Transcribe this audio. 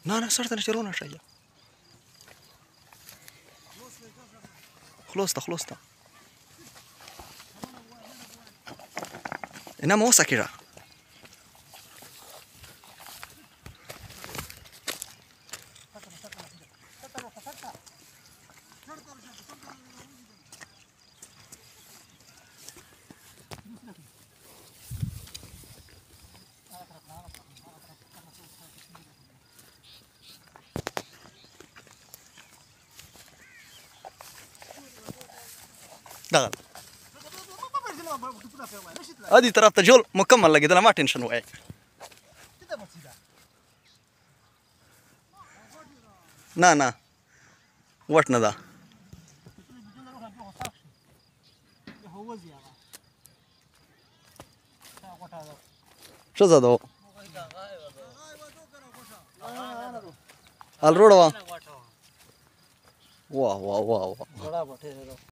نا صرت نشترونا شيء خلصت إنما وصل كده دغل هذه ترى تجول مكمل لقيت انا ما تنشن وعي نا واتنا ذا شو زادو الروڑ واه